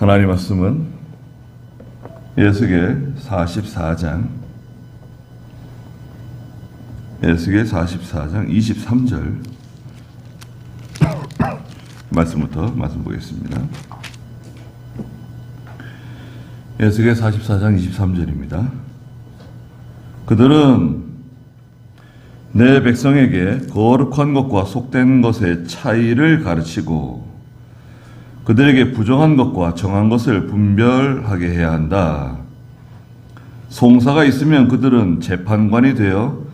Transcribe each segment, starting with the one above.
하나님 말씀은 에스겔 44장 23절 말씀부터 말씀 보겠습니다. 에스겔 44장 23절입니다. 그들은 내 백성에게 거룩한 것과 속된 것의 차이를 가르치고 그들에게 부정한 것과 정한 것을 분별하게 해야 한다. 송사가 있으면 그들은 재판관이 되어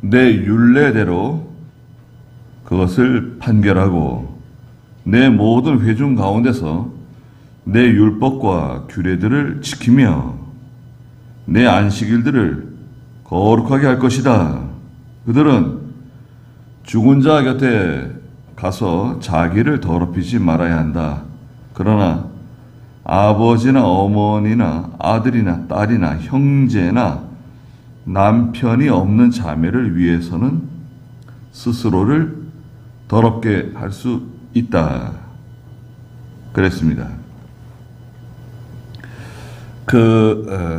내 율례대로 그것을 판결하고 내 모든 회중 가운데서 내 율법과 규례들을 지키며 내 안식일들을 거룩하게 할 것이다. 그들은 죽은 자 곁에 가서 자기를 더럽히지 말아야 한다. 그러나 아버지나 어머니나 아들이나 딸이나 형제나 남편이 없는 자매를 위해서는 스스로를 더럽게 할 수 있다. 그랬습니다.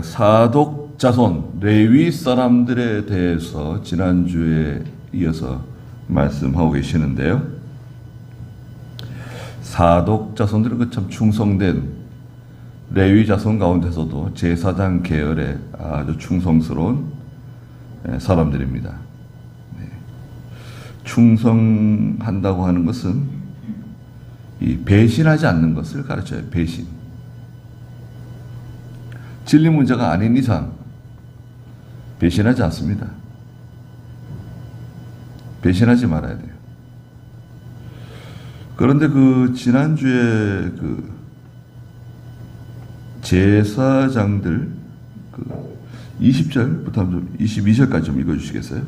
사독 자손 레위 사람들에 대해서 지난주에 이어서 말씀하고 계시는데요. 사독 자손들은 참 충성된 레위 자손 가운데서도 제사장 계열의 아주 충성스러운 사람들입니다. 충성한다고 하는 것은 이 배신하지 않는 것을 가르쳐요. 배신. 진리 문제가 아닌 이상 배신하지 않습니다. 배신하지 말아야 돼요. 그런데 지난주에 제사장들 20절부터 22절까지 좀 읽어주시겠어요?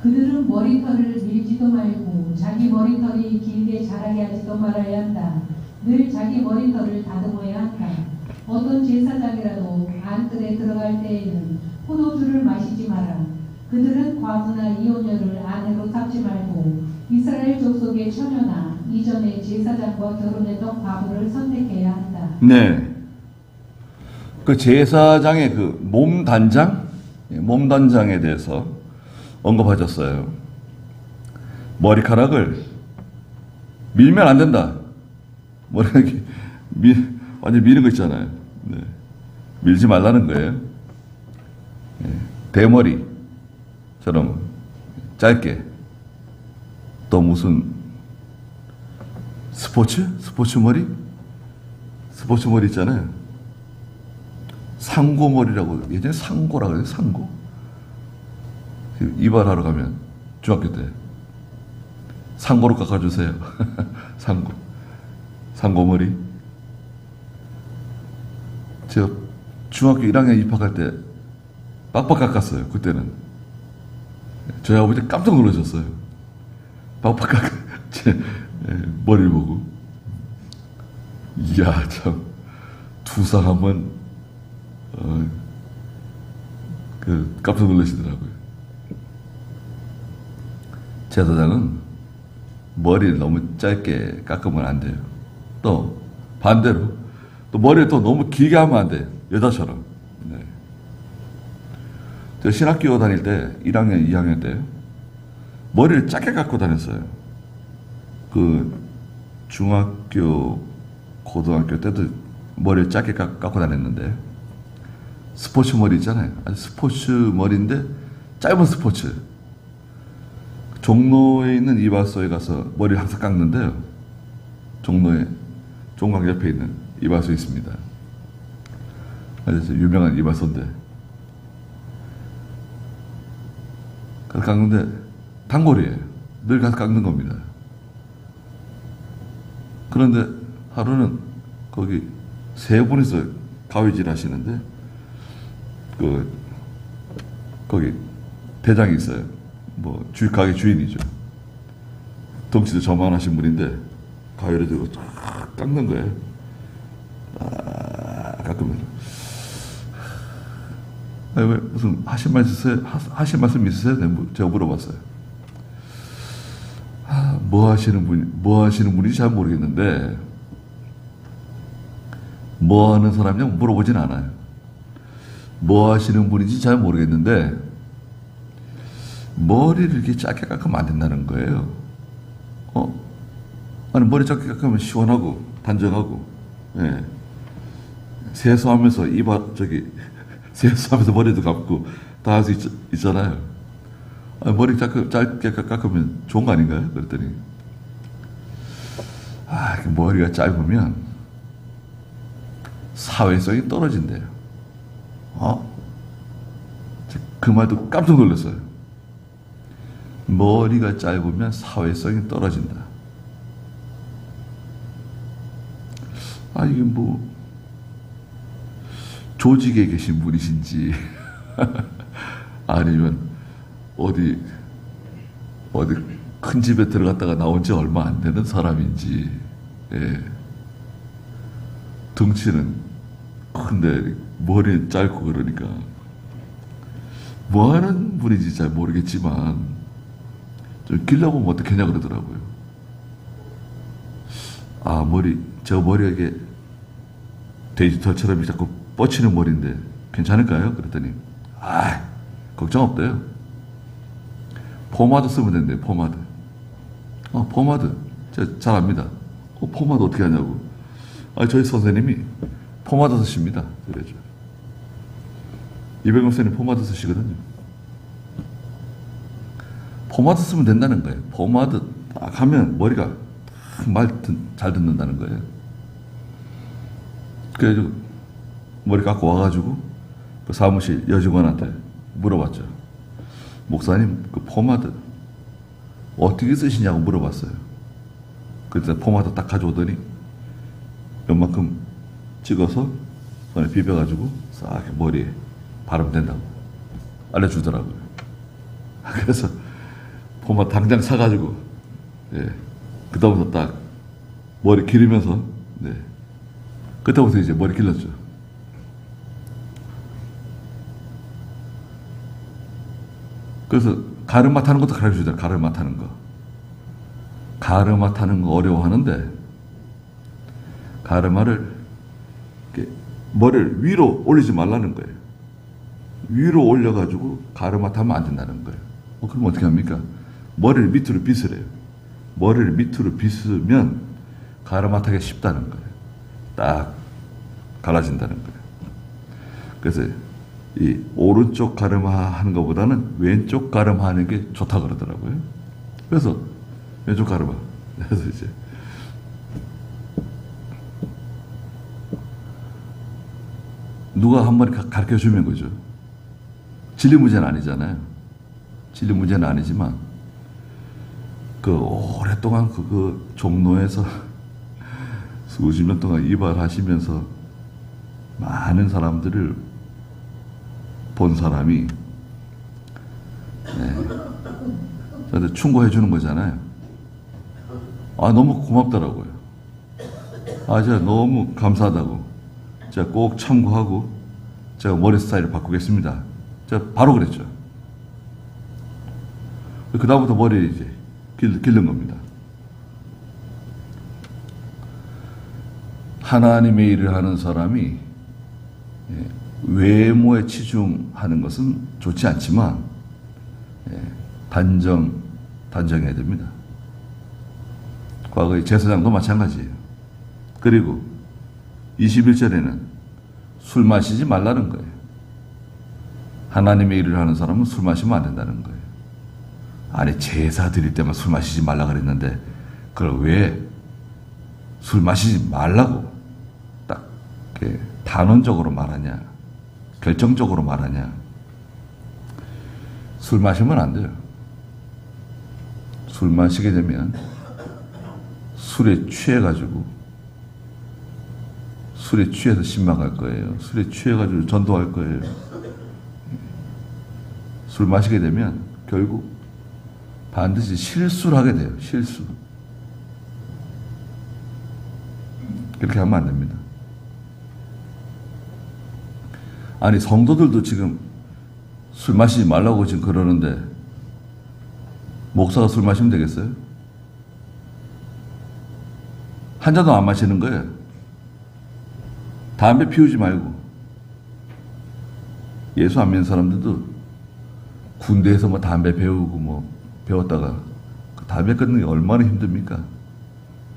그들은 머리털을 밀지도 말고 자기 머리털이 길게 자라게 하지도 말아야 한다. 늘 자기 머리털을 다듬어야 한다. 어떤 제사장이라도 안뜰에 들어갈 때에는 포도주를 마시지 마라. 그들은 과부나 이혼녀를 아내로 잡지 말고 이스라엘 족속의 처녀나 이전에 제사장과 결혼했던 과부를 선택해야 한다. 네. 제사장의 몸단장에 대해서 언급하셨어요. 머리카락을 밀면 안 된다. 머리카락이 완전 미는 거 있잖아요. 네. 밀지 말라는 거예요. 네. 대머리처럼 짧게. 또 무슨 스포츠 머리? 스포츠 머리 있잖아요. 상고머리라고, 예전에 상고라고 해요. 상고. 이발하러 가면 중학교 때 상고로 깎아주세요. 상고머리. 제가 중학교 1학년 입학할 때 빡빡 깎았어요. 그때는 저희 아버지 깜짝 놀라셨어요. 빡빡 깎아 제 머리를 보고, 이야 참 두상 한번 깜짝 놀라시더라고요. 제사장은 머리를 너무 짧게 깎으면 안 돼요. 또 반대로 또 머리를 또 너무 길게 하면 안 돼요. 여자처럼. 네. 저 신학교 다닐 때 1학년, 2학년 때 머리를 짧게 깎고 다녔어요. 중학교, 고등학교 때도 머리를 짧게 깎고 다녔는데, 스포츠 머리 있잖아요. 스포츠 머리인데 짧은 스포츠. 종로에 있는 이발소에 가서 머리를 항상 깎는데요. 종로에 종강 옆에 있는 이발소 있습니다. 아주 유명한 이발소인데, 가서 깎는데 단골이에요. 늘 가서 깎는 겁니다. 그런데 하루는 거기 세 분이서 가위질 하시는데, 거기 대장이 있어요. 가게 주인이죠. 덩치도 저만하신 분인데 가위를 들고 쫙 깎는 거예요. 깎으면 왜 무슨 하실 말씀 있으세요? 제가 물어봤어요. 뭐 하시는 분인지 잘 모르겠는데 뭐 하는 사람이냐고 물어보진 않아요. 뭐 하시는 분인지 잘 모르겠는데 머리를 이렇게 짧게 깎으면 안 된다는 거예요. 아니 머리 짧게 깎으면 시원하고 단정하고, 예. 세수하면서 세수하면서 머리도 감고 다 할 수 있잖아요. 아니, 머리 짧게 깎으면 좋은 거 아닌가요? 그랬더니 머리가 짧으면 사회성이 떨어진대요. 그 말도 깜짝 놀랐어요. 머리가 짧으면 사회성이 떨어진다. 이게 뭐 조직에 계신 분이신지 아니면 어디 큰 집에 들어갔다가 나온 지 얼마 안 되는 사람인지, 예. 덩치는 큰데 머리는 짧고 그러니까 뭐 하는 분인지 잘 모르겠지만 좀 길러보면 어떻겠냐 그러더라고요. 저 머리가 이게 돼지털처럼 자꾸 뻗치는 머리인데 괜찮을까요? 그랬더니 걱정 없대요. 포마드 쓰면 된대요. 포마드. 포마드 제가 잘 압니다. 포마드 어떻게 하냐고. 저희 선생님이 포마드 쓰십니다. 그래죠. 이병헌 선생님 포마드 쓰시거든요. 포마드 쓰면 된다는 거예요. 포마드 딱 하면 머리가 잘 듣는다는 거예요. 그래가지고 머리 깎고 와가지고 그 사무실 여직원한테 물어봤죠. 목사님, 그 포마드 어떻게 쓰시냐고 물어봤어요. 그래서 포마드 딱 가져오더니 요만큼 찍어서 손에 비벼가지고 싹 머리에 바르면 된다고 알려주더라고요. 그래서 포마드 당장 사가지고, 예, 그다음부터 딱 머리 기르면서, 네, 그때부터 이제 머리 길렀죠. 그래서 가르마 타는 것도 가르쳐주더라고요. 가르마 타는 거. 가르마 타는 거 어려워하는데 가르마를 이렇게 머리를 위로 올리지 말라는 거예요. 위로 올려가지고 가르마 타면 안 된다는 거예요. 그럼 어떻게 합니까? 머리를 밑으로 빗으래요. 머리를 밑으로 빗으면 가르마 타기 쉽다는 거예요. 딱 갈라진다는 거예요. 그래서 이 오른쪽 가르마 하는 것보다는 왼쪽 가르마 하는 게 좋다 그러더라고요. 그래서 왼쪽 가르마. 그래서 이제 누가 한 마리 가르쳐 주면 거죠. 진리 문제는 아니잖아요. 진리 문제는 아니지만 그 오랫동안 그 종로에서 수십 년 동안 이발하시면서 많은 사람들을 본 사람이, 네, 저한테 충고해 주는 거잖아요. 너무 고맙더라고요. 제가 너무 감사하다고. 제가 꼭 참고하고 제가 머리 스타일을 바꾸겠습니다. 제가 바로 그랬죠. 그 다음부터 머리 이제 기른 겁니다. 하나님의 일을 하는 사람이 외모에 치중하는 것은 좋지 않지만 단정해야 됩니다. 과거의 제사장도 마찬가지예요. 그리고 21절에는 술 마시지 말라는 거예요. 하나님의 일을 하는 사람은 술 마시면 안 된다는 거예요. 아니, 제사 드릴 때만 술 마시지 말라 그랬는데 그걸 왜 술 마시지 말라고 딱 이렇게 단언적으로 말하냐, 결정적으로 말하냐. 술 마시면 안 돼요. 술 마시게 되면 술에 취해가지고, 술에 취해서 신방할 거예요. 술에 취해가지고 전도할 거예요. 술 마시게 되면 결국 반드시 실수를 하게 돼요. 실수. 그렇게 하면 안 됩니다. 아니, 성도들도 지금 술 마시지 말라고 지금 그러는데 목사가 술 마시면 되겠어요? 한 잔도 안 마시는 거예요. 담배 피우지 말고. 예수 안 믿는 사람들도 군대에서 뭐 담배 배우고 뭐 배웠다가 그 담배 끊는 게 얼마나 힘듭니까?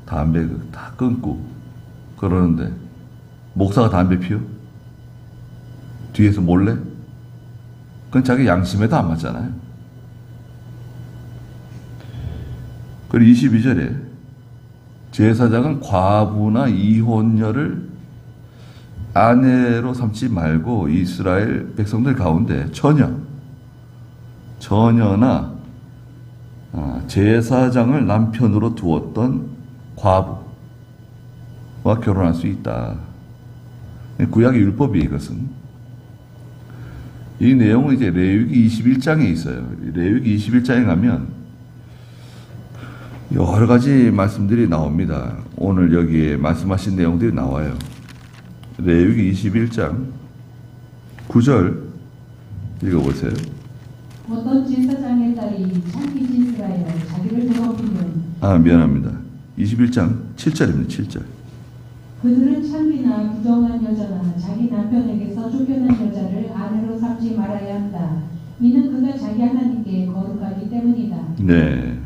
담배 다 끊고 그러는데 목사가 담배 피워? 뒤에서 몰래? 그건 자기 양심에도 안 맞잖아요. 그리고 22절에 제사장은 과부나 이혼녀를 아내로 삼지 말고 이스라엘 백성들 가운데 처녀나 제사장을 남편으로 두었던 과부와 결혼할 수 있다. 구약의 율법이에요, 이것은. 이 내용은 이제 레위기 21장에 있어요. 레위기 21장에 가면 여러 가지 말씀들이 나옵니다. 오늘 여기에 말씀하신 내용들이 나와요. 레위기 21장 9절 읽어보세요. 어떤 제사장의 딸이 창기 짓을하여 자기를 더럽히면 미안합니다. 21장 7절입니다. 7절. 그들은 창기나 부정한 여자나 자기 남편에게서 쫓겨난 여자를 아내로 삼지 말아야 한다. 이는 그가 자기 하나님께 거룩하기 때문이다. 네.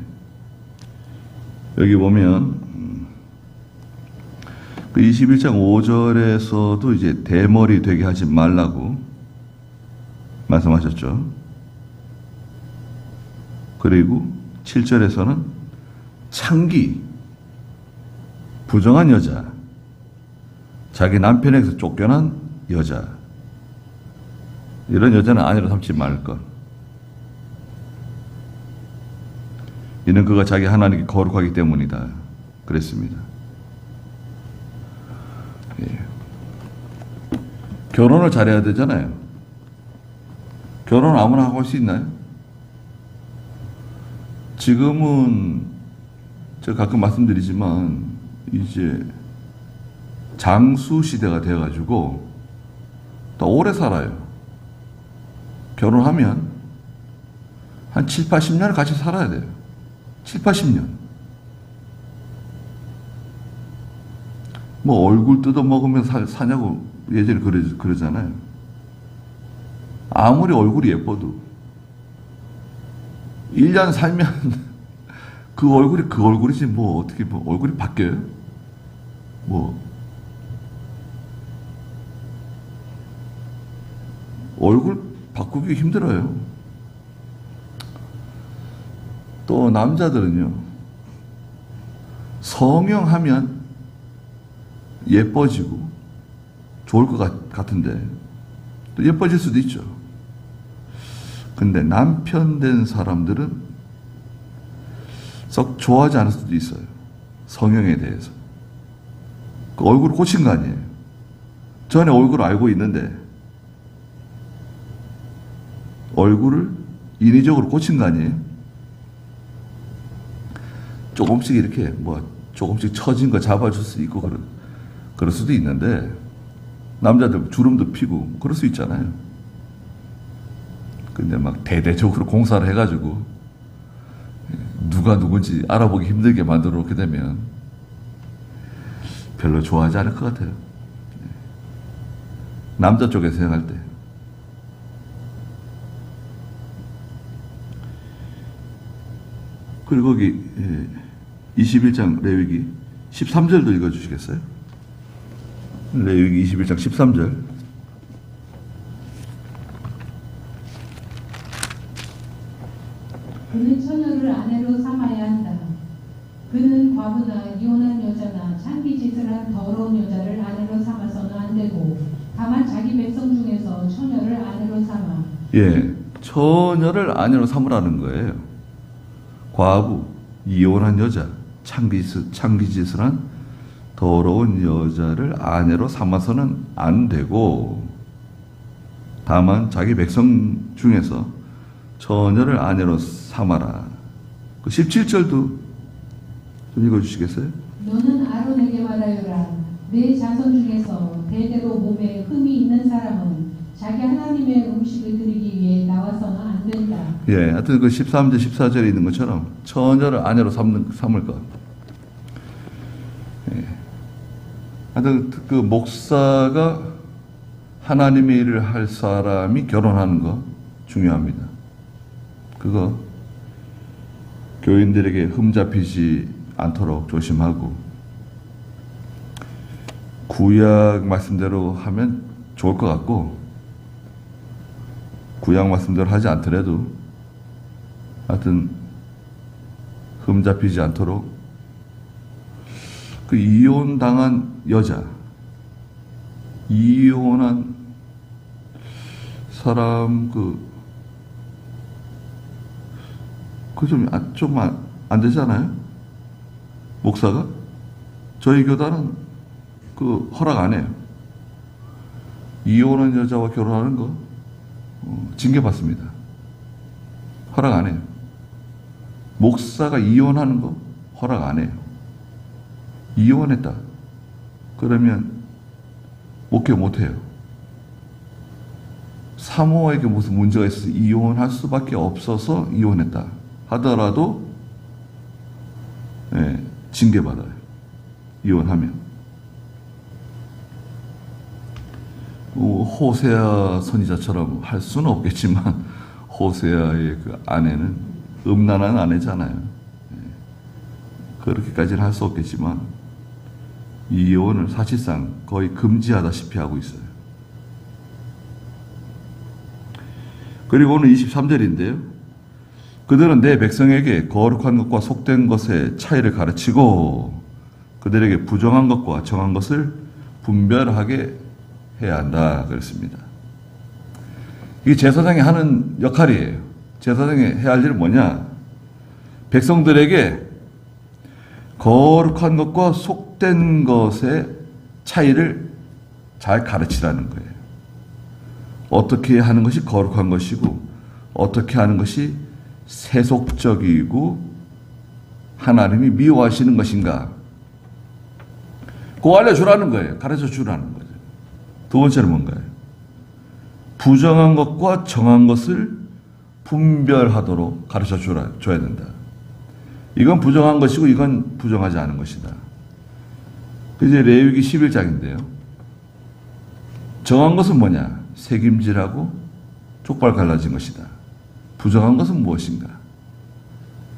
여기 보면 그 21장 5절에서도 이제 대머리 되게 하지 말라고 말씀하셨죠. 그리고 7절에서는 창기, 부정한 여자, 자기 남편에게서 쫓겨난 여자, 이런 여자는 아내로 삼지 말 것. 이는 그가 자기 하나님께 거룩하기 때문이다. 그랬습니다. 예. 결혼을 잘해야 되잖아요. 결혼 아무나 하고 할 수 있나요? 지금은 제가 가끔 말씀드리지만 이제 장수 시대가 되어가지고 더 오래 살아요. 결혼하면 한 7, 80년을 같이 살아야 돼요. 7, 80년. 뭐 얼굴 뜯어먹으면서 사냐고 예전에 그러잖아요. 아무리 얼굴이 예뻐도 1년 살면 그 얼굴이지 뭐 어떻게 뭐 얼굴이 바뀌어요? 뭐 얼굴 바꾸기 힘들어요. 또 남자들은요, 성형하면 예뻐지고 좋을 것 같은데 또 예뻐질 수도 있죠. 근데 남편 된 사람들은 썩 좋아하지 않을 수도 있어요. 성형에 대해서. 그 얼굴을 고친 거 아니에요. 전에 얼굴을 알고 있는데 얼굴을 인위적으로 고친 거 아니에요. 조금씩 이렇게 조금씩 처진 거 잡아줄 수 있고 그럴 수도 있는데 남자들 주름도 피고 그럴 수 있잖아요. 근데 막 대대적으로 공사를 해가지고 누가 누군지 알아보기 힘들게 만들어 놓게 되면 별로 좋아하지 않을 것 같아요. 남자 쪽에서 생각할 때. 그리고 거기 21장 레위기 13절도 읽어주시겠어요? 레위기 21장 13절. 그는 처녀를 아내로 삼아야 한다. 그는 과부나 이혼한 여자나 창기짓을 한 더러운 여자를 아내로 삼아서는 안 되고 다만 자기 백성 중에서 처녀를 아내로 삼아. 예, 처녀를 아내로 삼으라는 거예요. 과부, 이혼한 여자, 창기짓을 한 더러운 여자를 아내로 삼아서는 안 되고 다만 자기 백성 중에서 처녀를 아내로 삼아라. 그 17절도 좀 읽어주시겠어요? 너는 아론에게 말하여라. 내 자손 중에서 대대로 몸에 흠이 있는 사람은 자기 하나님의 음식을 드리기 위해 나와서는 안 된다. 예, 하여튼 그 13절, 14절에 있는 것처럼 처녀를 아내로 삼을 것. 예. 하여튼 그 목사가 하나님의 일을 할 사람이 결혼하는 거 중요합니다. 그거 교인들에게 흠잡히지 않도록 조심하고 구약 말씀대로 하면 좋을 것 같고 구약 말씀대로 하지 않더라도 하여튼 흠잡히지 않도록 그 이혼당한 여자, 이혼한 사람 좀 안 되잖아요? 목사가? 저희 교단은 허락 안 해요. 이혼한 여자와 결혼하는 거 징계받습니다. 허락 안 해요. 목사가 이혼하는 거 허락 안 해요. 이혼했다. 그러면 목회 못 해요. 사모에게 무슨 문제가 있어서 이혼할 수밖에 없어서 이혼했다 하더라도 징계받아요. 이혼하면. 호세아 선지자처럼 할 수는 없겠지만 호세아의 그 아내는 음란한 아내잖아요. 그렇게까지는 할 수 없겠지만 이혼을 사실상 거의 금지하다시피 하고 있어요. 그리고 오늘 23절인데요. 그들은 내 백성에게 거룩한 것과 속된 것의 차이를 가르치고 그들에게 부정한 것과 정한 것을 분별하게 해야 한다 그랬습니다. 이게 제사장이 하는 역할이에요. 제사장이 해야 할 일은 뭐냐? 백성들에게 거룩한 것과 속된 것의 차이를 잘 가르치라는 거예요. 어떻게 하는 것이 거룩한 것이고 어떻게 하는 것이 세속적이고 하나님이 미워하시는 것인가, 그거 알려주라는 거예요. 가르쳐 주라는 거죠. 두 번째는 뭔가요? 부정한 것과 정한 것을 분별하도록 가르쳐 줘야 된다. 이건 부정한 것이고 이건 부정하지 않은 것이다. 이제 레위기 11장인데요. 정한 것은 뭐냐? 새김질하고 족발 갈라진 것이다. 부정한 것은 무엇인가?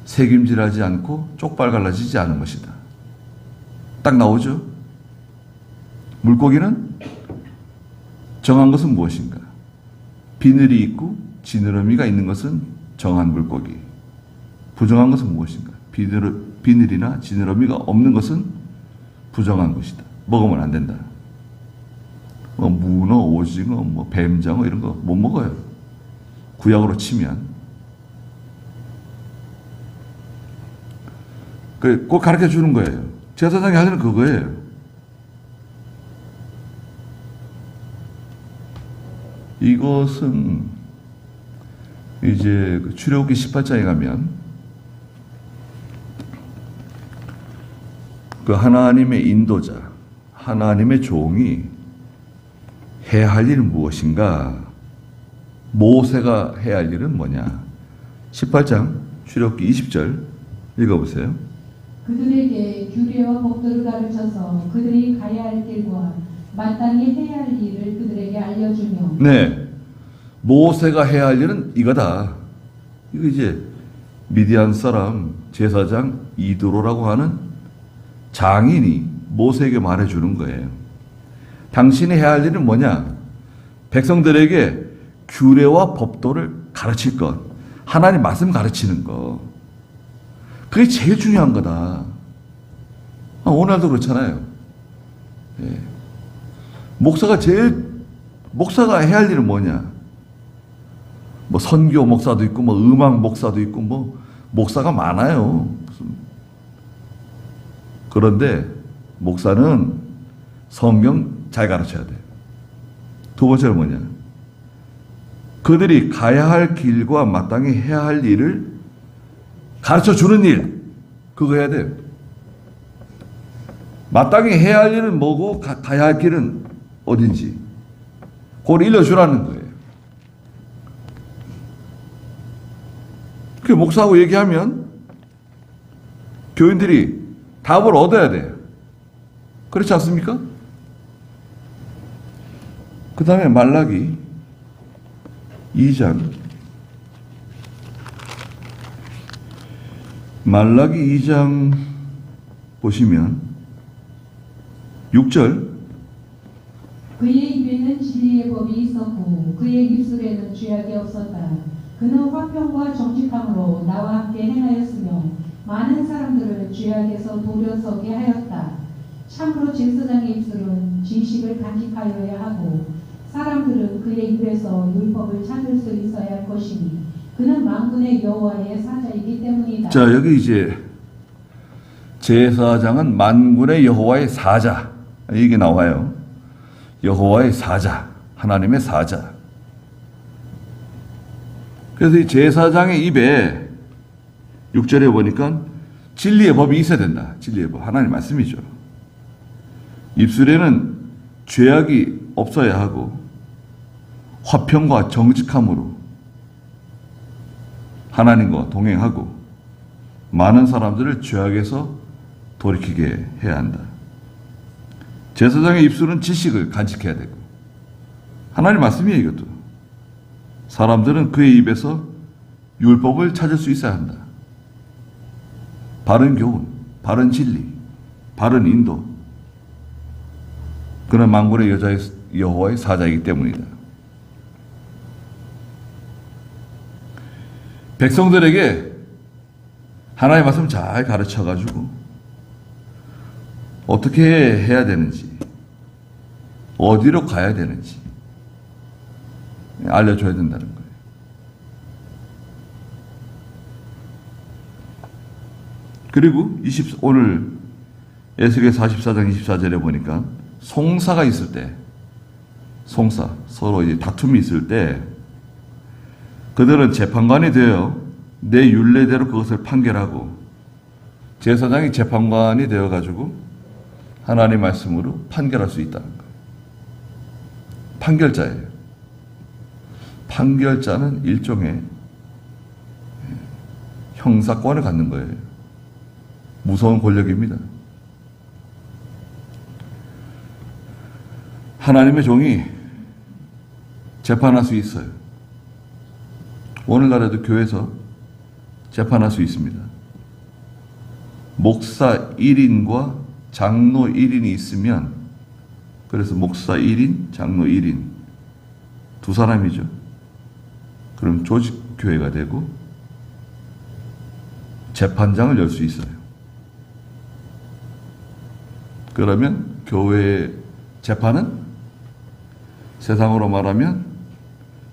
새김질하지 않고 족발 갈라지지 않은 것이다. 딱 나오죠? 물고기는 정한 것은 무엇인가? 비늘이 있고 지느러미가 있는 것은 정한 물고기. 부정한 것은 무엇인가? 비늘이나 지느러미가 없는 것은 부정한 것이다. 먹으면 안 된다. 문어, 오징어, 뱀장어 이런 거 못 먹어요. 구약으로 치면. 꼭 가르쳐 주는 거예요. 제사장이 하는 그거예요. 이것은 이제 출애굽기 18장에 가면 그 하나님의 인도자, 하나님의 종이 해야 할 일은 무엇인가? 모세가 해야 할 일은 뭐냐? 18장 출애굽기 20절 읽어보세요. 그들에게 규례와 법도를 가르쳐서 그들이 가야 할 길과 마땅히 해야 할 일을 그들에게 알려주며. 네, 모세가 해야 할 일은 이거다. 이거 이제 미디안 사람 제사장 이드로라고 하는 장인이 모세에게 말해주는 거예요. 당신이 해야 할 일은 뭐냐? 백성들에게 규례와 법도를 가르칠 것, 하나님 말씀 가르치는 거, 그게 제일 중요한 거다. 오늘도 그렇잖아요. 예. 목사가 해야 할 일은 뭐냐? 선교 목사도 있고, 음악 목사도 있고, 목사가 많아요. 그런데 목사는 성경 잘 가르쳐야 돼. 두 번째는 뭐냐? 그들이 가야 할 길과 마땅히 해야 할 일을 가르쳐 주는 일, 그거 해야 돼요. 마땅히 해야 할 일은 뭐고 가야 할 길은 어딘지 그걸 일러주라는 거예요. 그 목사하고 얘기하면 교인들이 답을 얻어야 돼요. 그렇지 않습니까? 그 다음에 말라기 2장. 말라기 2장 보시면 6절. 그의 입에는 진리의 법이 있었고 그의 입술에는 죄악이 없었다. 그는 화평과 정직함으로 나와 함께 행하였으며 많은 사람들을 죄악에서 돌려서게 하였다. 참으로 제사장의 입술은 진실을 간직하여야 하고 사람들은 그의 입에서 율법을 찾을 수 있어야 할 것이니 그는 만군의 여호와의 사자이기 때문이다. 자, 여기 이제 제사장은 만군의 여호와의 사자, 이게 나와요. 여호와의 사자, 하나님의 사자. 그래서 이 제사장의 입에 6절에 보니까 진리의 법이 있어야 된다. 진리의 법, 하나님 말씀이죠. 입술에는 죄악이 없어야 하고 화평과 정직함으로 하나님과 동행하고 많은 사람들을 죄악에서 돌이키게 해야 한다. 제사장의 입술은 지식을 간직해야 되고 하나님 말씀이에요. 이것도 사람들은 그의 입에서 율법을 찾을 수 있어야 한다. 바른 교훈, 바른 진리, 바른 인도. 그는 만군의 여호와의 사자이기 때문이다. 백성들에게 하나님의 말씀 잘 가르쳐가지고 어떻게 해야 되는지, 어디로 가야 되는지 알려줘야 된다는 거예요. 그리고 오늘 에스겔 44장 24절에 보니까 송사가 있을 때, 송사, 서로 이제 다툼이 있을 때 그들은 재판관이 되어 내 율례대로 그것을 판결하고 제사장이 재판관이 되어가지고 하나님의 말씀으로 판결할 수 있다는 거예요. 판결자예요. 판결자는 일종의 형사권을 갖는 거예요. 무서운 권력입니다. 하나님의 종이 재판할 수 있어요. 오늘날에도 교회에서 재판할 수 있습니다. 목사 1인과 장로 1인이 있으면, 그래서 목사 1인, 장로 1인 두 사람이죠. 그럼 조직교회가 되고 재판장을 열 수 있어요. 그러면 교회의 재판은 세상으로 말하면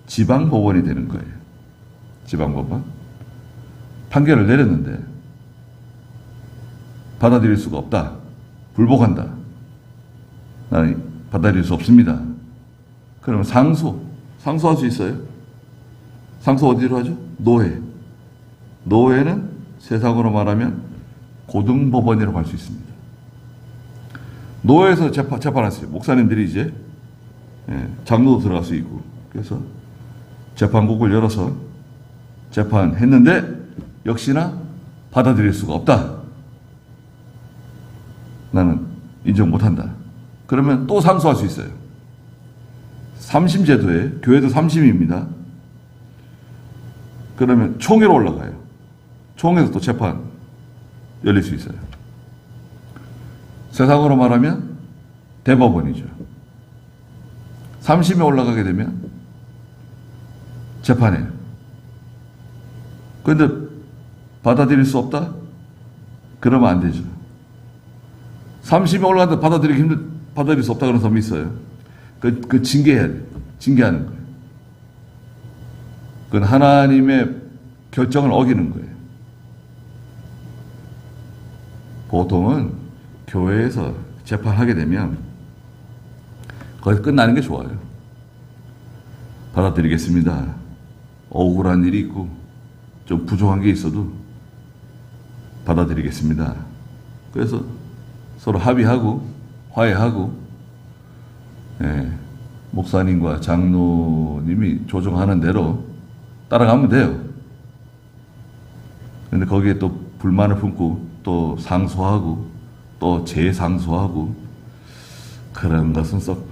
지방법원이 되는 거예요. 지방법원. 판결을 내렸는데 받아들일 수가 없다. 불복한다. 나는 받아들일 수 없습니다. 그러면 상소할 수 있어요. 상소 어디로 하죠? 노회. 노회는 세상으로 말하면 고등법원이라고 할 수 있습니다. 노회에서 재판했어요. 목사님들이 이제 장로도 들어갈 수 있고, 그래서 재판국을 열어서 재판했는데 역시나 받아들일 수가 없다. 나는 인정 못한다. 그러면 또 상소할 수 있어요. 3심 제도에, 교회도 3심입니다. 그러면 총회로 올라가요. 총회에서 또 재판 열릴 수 있어요. 세상으로 말하면 대법원이죠. 3심에 올라가게 되면 재판해요. 그런데 받아들일 수 없다? 그러면 안 되죠. 3심에 올라가는데 받아들일 수 없다 그런 사람이 있어요. 그 징계해야 돼. 징계하는 거예요. 그건 하나님의 결정을 어기는 거예요. 보통은 교회에서 재판하게 되면 거기서 끝나는 게 좋아요. 받아들이겠습니다. 억울한 일이 있고 좀 부족한 게 있어도 받아들이겠습니다. 그래서 서로 합의하고 화해하고, 목사님과 장로님이 조정하는 대로 따라가면 돼요. 그런데 거기에 또 불만을 품고 또 상소하고 또 재상소하고 그런 것은 썩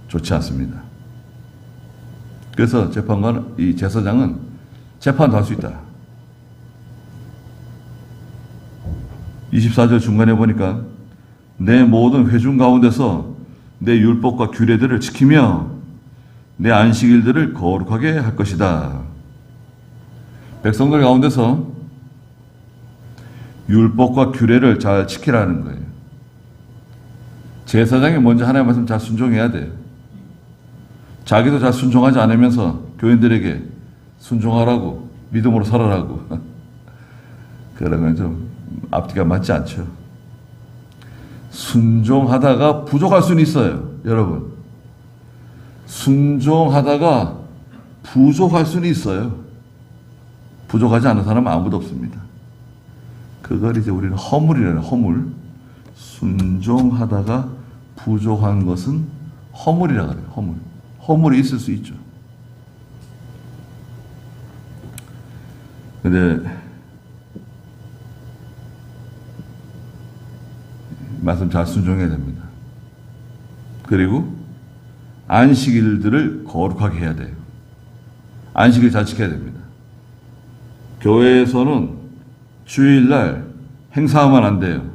좋지 않습니다. 그래서 재판관, 이 제사장은 재판도 할 수 있다. 24절 중간에 보니까 내 모든 회중 가운데서 내 율법과 규례들을 지키며 내 안식일들을 거룩하게 할 것이다. 백성들 가운데서 율법과 규례를 잘 지키라는 거예요. 제사장이 먼저 하나님의 말씀 잘 순종해야 돼요. 자기도 잘 순종하지 않으면서 교인들에게 순종하라고, 믿음으로 살아라고. 그러면 좀 앞뒤가 맞지 않죠. 순종하다가 부족할 수는 있어요, 여러분. 순종하다가 부족할 수는 있어요. 부족하지 않은 사람은 아무도 없습니다. 그걸 이제 우리는 허물이라는 허물. 순종하다가 부족한 것은 허물이라 그래요. 허물. 허물이 있을 수 있죠. 근데 말씀 잘 순종해야 됩니다. 그리고 안식일들을 거룩하게 해야 돼요. 안식일 잘 지켜야 됩니다. 교회에서는 주일날 행사하면 안 돼요.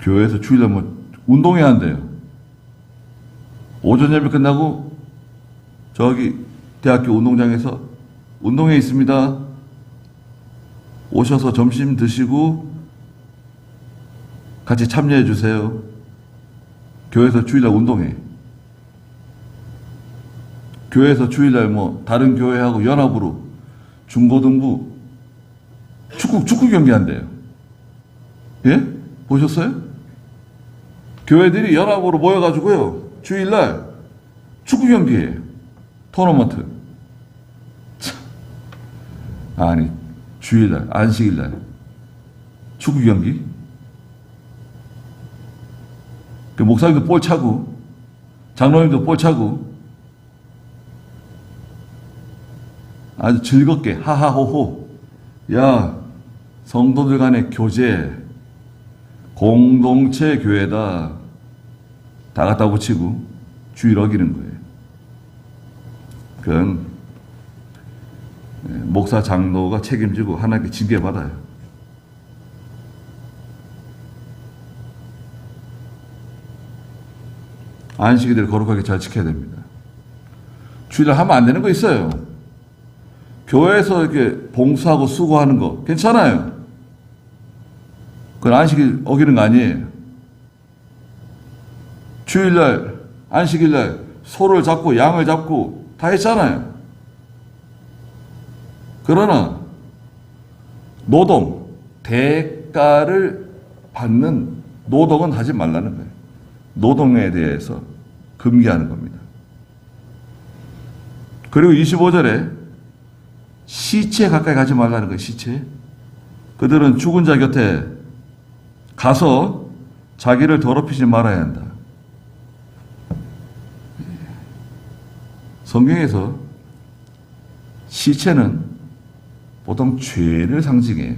교회에서 주일날 뭐 운동해야 한대요. 오전 예배 끝나고 저기 대학교 운동장에서 운동회 있습니다. 오셔서 점심 드시고 같이 참여해 주세요. 교회에서 주일날 운동회. 교회에서 주일날 뭐 다른 교회하고 연합으로 중고등부 축구 경기 한대요. 예? 보셨어요? 교회들이 연합으로 모여가지고요. 주일날 축구 경기예요. 토너먼트. 참. 아니, 주일날, 안식일날 축구 경기. 그 목사님도 볼 차고, 장로님도 볼 차고, 아주 즐겁게 하하호호. 야, 성도들 간의 교제, 공동체 교회다. 다 갖다 붙이고 주일 어기는 거예요. 그건 목사 장로가 책임지고 하나님께 징계받아요. 안식일을 거룩하게 잘 지켜야 됩니다. 주일날 하면 안 되는 거 있어요. 교회에서 이렇게 봉사하고 수고하는 거 괜찮아요. 그건 안식일 어기는 거 아니에요. 주일날, 안식일날 소를 잡고 양을 잡고 다 했잖아요. 그러나 노동, 대가를 받는 노동은 하지 말라는 거예요. 노동에 대해서 금기하는 겁니다. 그리고 25절에 시체 가까이 가지 말라는 거예요. 시체. 그들은 죽은 자 곁에 가서 자기를 더럽히지 말아야 한다. 성경에서 시체는 보통 죄를 상징해요.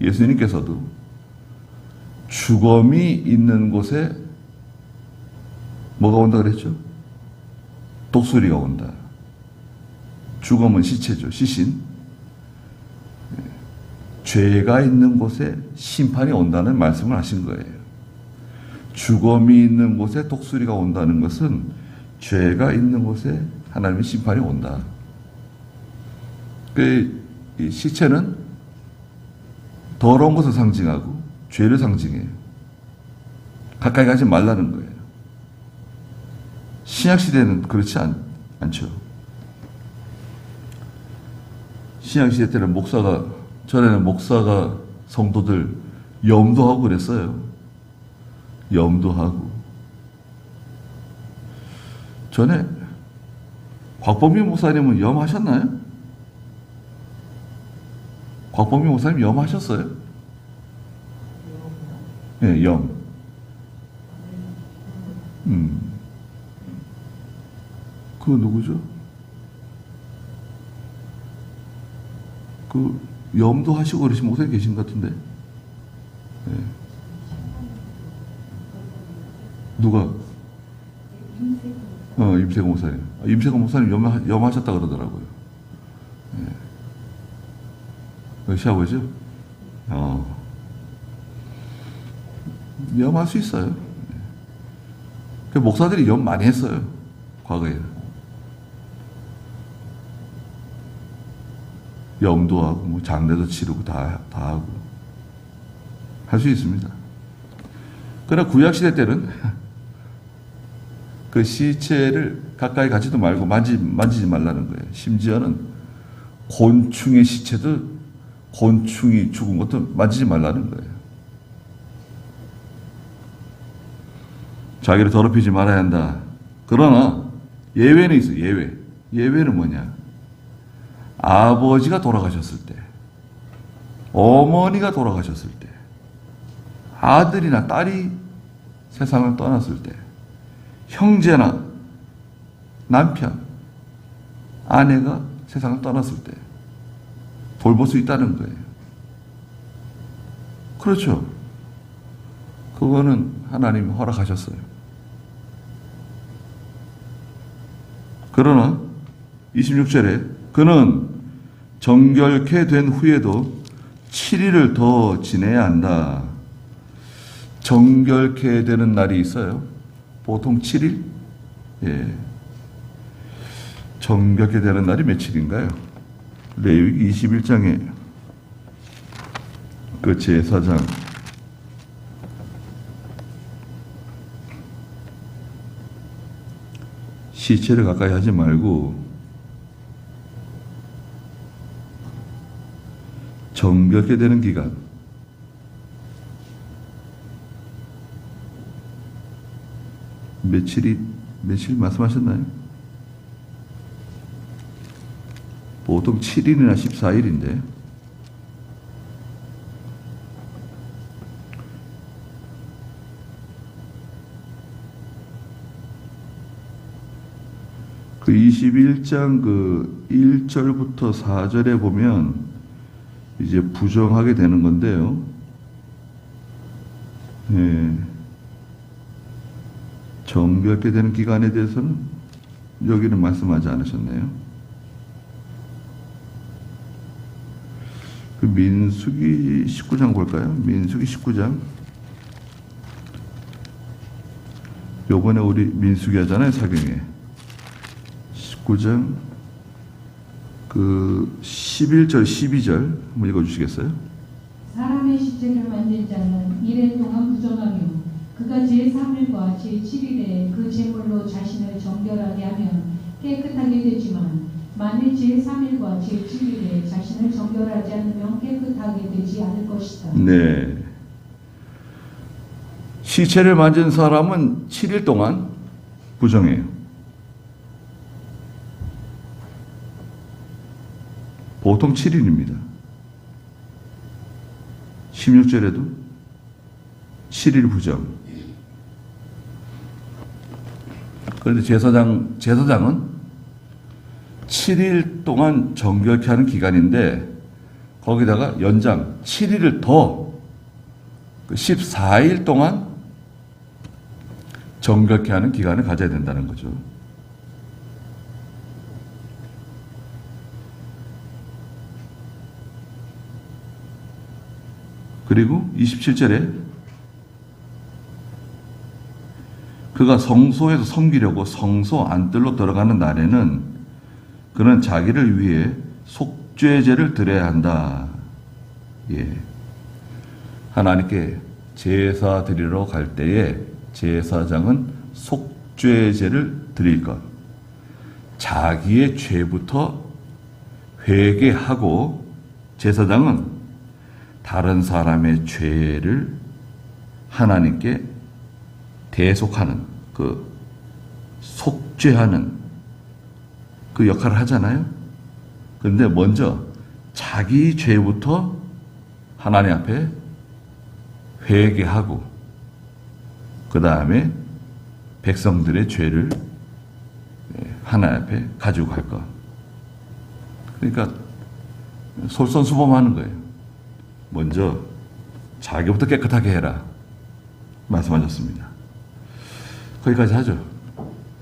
예수님께서도 죽음이 있는 곳에 뭐가 온다 그랬죠? 독수리가 온다. 죽음은 시체죠. 시신. 죄가 있는 곳에 심판이 온다는 말씀을 하신 거예요. 죽음이 있는 곳에 독수리가 온다는 것은 죄가 있는 곳에 하나님의 심판이 온다. 이 시체는 더러운 것을 상징하고 죄를 상징해요. 가까이 가지 말라는 거예요. 신약시대는 그렇지 않죠. 신약시대 때는 전에는 목사가 성도들 염도하고 그랬어요. 염도하고. 전에 곽범민 목사님은 염하셨나요? 곽범민 목사님 염하셨어요? 네, 염. 그거 누구죠? 그 염도 하시고 그러신 목사님 계신 것 같은데. 네. 누가? 임세근 목사님. 임세근 목사님 염하셨다 그러더라고요. 예. 시아버지요? 염할 수 있어요. 그 목사들이 염 많이 했어요. 과거에. 염도 하고, 뭐 장례도 치르고 다 하고. 할 수 있습니다. 그러나 구약시대 때는 그 시체를 가까이 가지도 말고 만지지 말라는 거예요. 심지어는 곤충의 시체도 곤충이 죽은 것도 만지지 말라는 거예요. 자기를 더럽히지 말아야 한다. 그러나 예외는 있어요. 예외는 뭐냐? 아버지가 돌아가셨을 때, 어머니가 돌아가셨을 때, 아들이나 딸이 세상을 떠났을 때, 형제나 남편, 아내가 세상을 떠났을 때 돌볼 수 있다는 거예요. 그렇죠. 그거는 하나님이 허락하셨어요. 그러나 26절에 그는 정결케 된 후에도 7일을 더 지내야 한다. 정결케 되는 날이 있어요. 보통 7일? 예. 정결케 되는 날이 며칠인가요? 레위기 21장에 그 제사장 시체를 가까이 하지 말고 정결케 되는 기간, 며칠 말씀하셨나요? 보통 7일이나 14일인데 그 21장 그 1절부터 4절에 보면 이제 부정하게 되는 건데요. 예. 정결케 되는 기간에 대해서는 여기는 말씀하지 않으셨네요. 그 민수기 19장 볼까요? 민수기 19장. 요번에 우리 민수기 하잖아요, 사경에. 19장 그 11절 12절 한번 읽어주시겠어요? 사람의 시체를 만질 자는 1일 동안 부정하며 그가 제3일과 제7일에 그 제물로 자신을 정결하게 하면 깨끗하게 되지만 만일 제3일과 제7일에 자신을 정결하지 않으면 깨끗하게 되지 않을 것이다. 네. 시체를 만진 사람은 7일 동안 부정해요. 보통 7일입니다. 16절에도 7일 부정. 그런데 제사장은 7일 동안 정결케 하는 기간인데 거기다가 연장 7일을 더 14일 동안 정결케 하는 기간을 가져야 된다는 거죠. 그리고 27절에 그가 성소에서 섬기려고 성소 안뜰로 들어가는 날에는 그는 자기를 위해 속죄제를 드려야 한다. 예. 하나님께 제사 드리러 갈 때에 제사장은 속죄제를 드릴 것. 자기의 죄부터 회개하고 제사장은 다른 사람의 죄를 하나님께 대속하는 그 속죄하는 그 역할을 하잖아요. 그런데 먼저 자기 죄부터 하나님 앞에 회개하고 그 다음에 백성들의 죄를 하나님 앞에 가지고 갈 것. 그러니까 솔선수범하는 거예요. 먼저 자기부터 깨끗하게 해라 말씀하셨습니다. 거기까지 하죠.